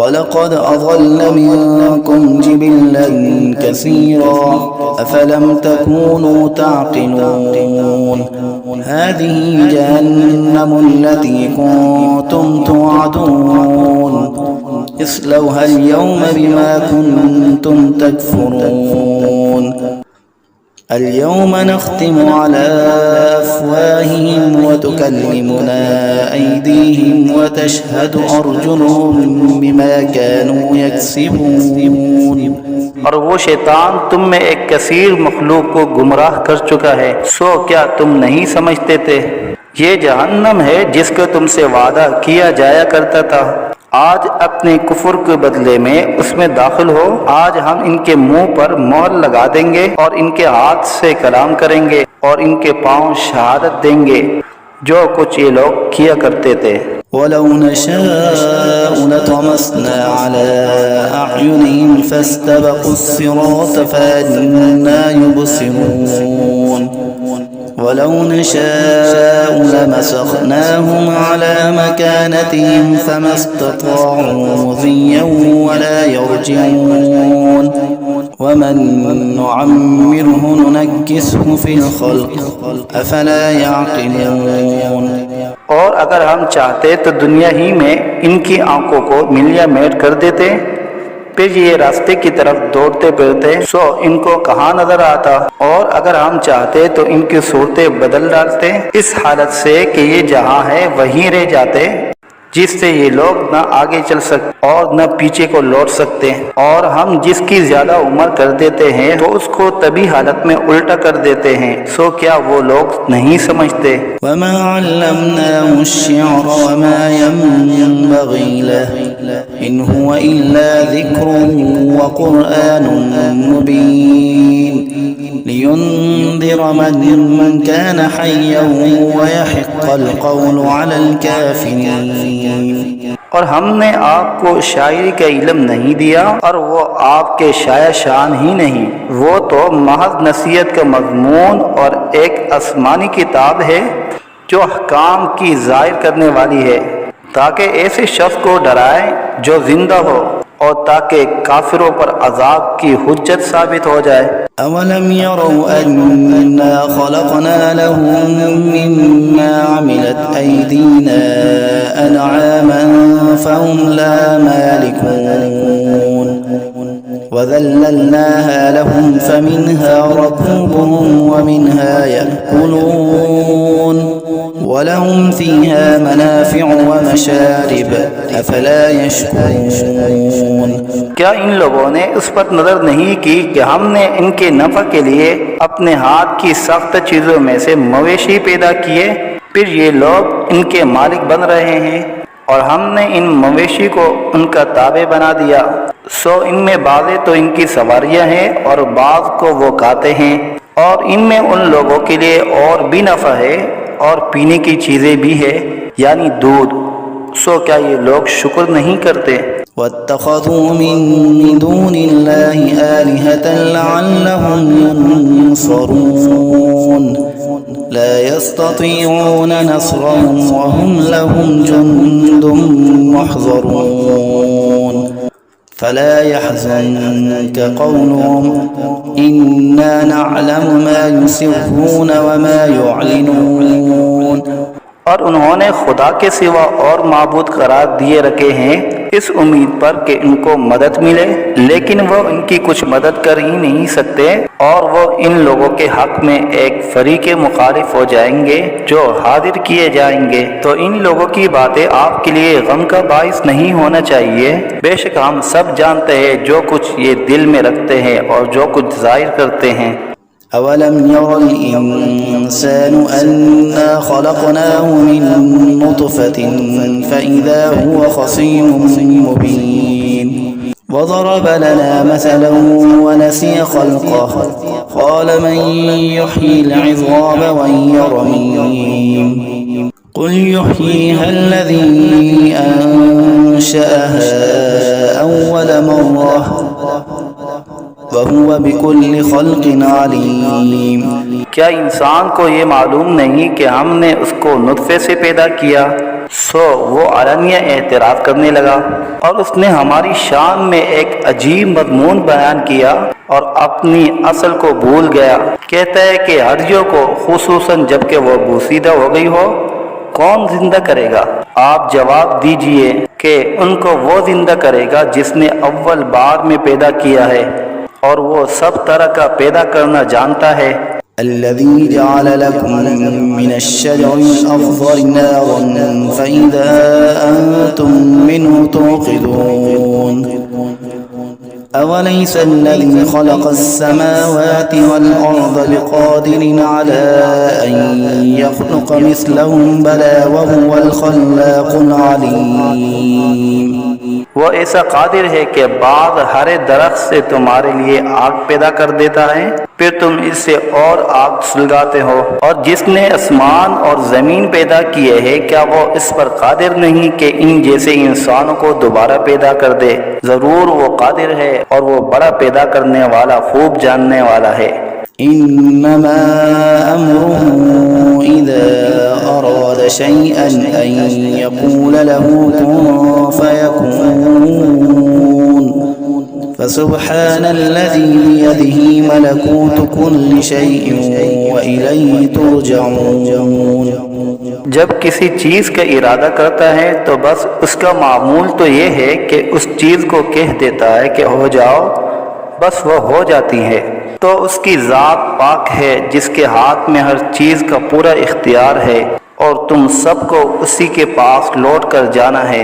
वलक़द अज़ल्ल मिनकुम जिबिल्लन कसीरा अफ़लम तकूनू ताक़िलून हाज़िही जहन्नमुल्लती कुन्तुम तुअदून इस्लौहा अल-यौम बिमा कुन्तुम तकफ़ुरून اليوم نختم على أفواههم وتكلمنا أيديهم وتشهد أرجلهم بما كانوا يكسبون। और वो शैतान तुम में एक कसीर मखलूक को गुमराह कर चुका है, सो क्या तुम नहीं समझते थे? ये जहन्नम है जिसका तुमसे वादा किया जाया करता था। आज अपने कुफर के बदले में उसमें दाखिल हो। आज हम इनके मुंह पर मोहर लगा देंगे और इनके हाथ से कलाम करेंगे और इनके पांव शहादत देंगे जो कुछ ये लोग किया करते थे। वलौ नशाअ लतमस्ना अला अअयुनिहिम फस्तबक़ुस्सिरात फअन्ना युबसिरून वलौ नशाअ लमसख़नाहुम अला मकानतिहिम फमस्तताअू मुज़िय्यन वला यरजिऊन वमन नुअम्मिरहु नुनक्किसहु फिल ख़ल्क़ अफ़ला यअक़िलून। और अगर हम चाहते तो दुनिया ही में इनकी आंखों को मिलिया मेट कर देते, फिर ये रास्ते की तरफ दौड़ते फिरते सो इनको कहाँ नजर आता। और अगर हम चाहते तो इनकी सूरतें बदल डालते इस हालत से कि ये जहाँ है वहीं रह जाते, जिससे ये लोग न आगे चल सकते और न पीछे को लौट सकते। और हम जिसकी ज्यादा उम्र कर देते हैं तो उसको तभी हालत में उल्टा कर देते हैं, सो क्या वो लोग नहीं समझते? वमा अल्लमनाहु अश्शिअर वमा यंबग़ी लहु इन हुवा इल्ला ज़िक्रुन व क़ुरआनुन मुबीन लियुन्ज़िर मन कान हय्यन व यहिक़्क़ल क़ौलु अलल काफ़िरीन। और हमने आपको शायरी का इल्म नहीं दिया और वो आपके शाया शान ही नहीं, वो तो महज नसीहत का मज़मून और एक आसमानी किताब है जो अहकाम की ज़ाहिर करने वाली है, ताकि ऐसे शख्स को डराए जो जिंदा हो और ताकि काफिरों पर अजाब की हुज्जत साबित हो जाए। अवलम यरौ अन्ना खलक़ना लहुम मिम्मा अमिलत अयदीना अनआमन फहुम ला मालिकून वज़ल्ललनाहा लहुम फमिन्हा रकूबुहुम वमिन्हा यअकुलून वलहुम फ़ीहा मनाफ़िअु वमशारिब अफ़ला यशकुरून। क्या इन लोगों ने उस पर नजर नहीं की कि हमने इनके नफ़ा के लिए अपने हाथ की सख्त चीजों में से मवेशी पैदा किए, फिर ये लोग इनके मालिक बन रहे हैं और हमने इन मवेशी को उनका ताबे बना दिया। सो इनमें बाज़े तो इनकी सवारियां हैं और बाज़ को वो खाते हैं, और इनमें उन लोगों के लिए और भी नफ़ा है और पीने की चीज़ें भी है, यानी दूध। सो क्या ये लोग शुक्र नहीं करते? वत्तख़ज़ू मिन दूनिल्लाहि आलिहतन लअल्लहुम युनसरून ला यस्ततीऊन नस्रहुम वहुम लहुम जुन्दुम मुहज़रून फला यहज़ुनक क़ौलुहुम इन्ना नअलमु मा युसिर्रून वमा युअलिनून। और उन्होंने खुदा के सिवा और माबूद करार दिए रखे हैं इस उम्मीद पर कि इनको मदद मिले, लेकिन वो इनकी कुछ मदद कर ही नहीं सकते और वो इन लोगों के हक में एक फरीक़े मुखालिफ हो जाएंगे जो हाजिर किए जाएंगे। तो इन लोगों की बातें आपके लिए गम का बाइस नहीं होना चाहिए। बेशक हम सब जानते हैं जो कुछ ये दिल में रखते हैं और जो कुछ जाहिर करते हैं। अवलम यरल इंसानु अन्ना खलक़नाहु मिन नुतफ़तिन फ़इज़ा हुवा ख़सीमुम मुबीन वज़रब लना मसलन वनसिय ख़ल्क़ह क़ाल मन युह्यिल इज़ाम वहिय रमीम क़ुल युह्यीहा अल्लज़ी अंशअहा अव्वल मर्रह वहुवा बिकुल्लि ख़ल्क़िन अलीम। क्या इंसान को ये मालूम नहीं कि हमने उसको नुत्फ़े से पैदा किया, सो वो अलनिया एतराज़ करने लगा और उसने हमारी शान में एक अजीब मज़मून बयान किया और अपनी असल को भूल गया। कहता है कि हर्जियों को, खुसूसन जबकि वो बोसीदा हो गई हो, कौन जिंदा करेगा? आप जवाब दीजिए कि उनको वो जिंदा करेगा जिसने अव्वल बार में पैदा किया है और वो सब तरह का पैदा करना जानता है। الذي جعل لكم من الشجر الأخضر نارا فإذا أنتم منه توقدون أوليس الذي خلق السماوات والأرض بقادر على أن يخلق مثلهم بلى وهو الخلاق العليم। वो ऐसा कादिर है कि बाद हरे दरख्त से तुम्हारे लिए आग पैदा कर देता है, फिर तुम इससे और आग सुलगाते हो। और जिसने आसमान और ज़मीन पैदा किए हैं, क्या वो इस पर कादिर नहीं कि इन जैसे इंसानों को दोबारा पैदा कर दे? ज़रूर वो कादिर है और वो बड़ा पैदा करने वाला, खूब जानने वाला है। इन्नमा अम्रुहु इज़ा अराद शैअन अन यक़ूल लहू कुन फयकून फसुब्हानल्लज़ी बियदिही मलकूतु कुल्लि शैइन व इलैहि तुरजऊन। जब किसी चीज का इरादा करता है तो बस उसका मामूल तो ये है कि उस चीज को कह देता है कि हो जाओ, बस वो हो जाती है। तो उसकी ज़ात पाक है जिसके हाथ में हर चीज का पूरा इख्तियार है और तुम सबको उसी के पास लौट कर जाना है।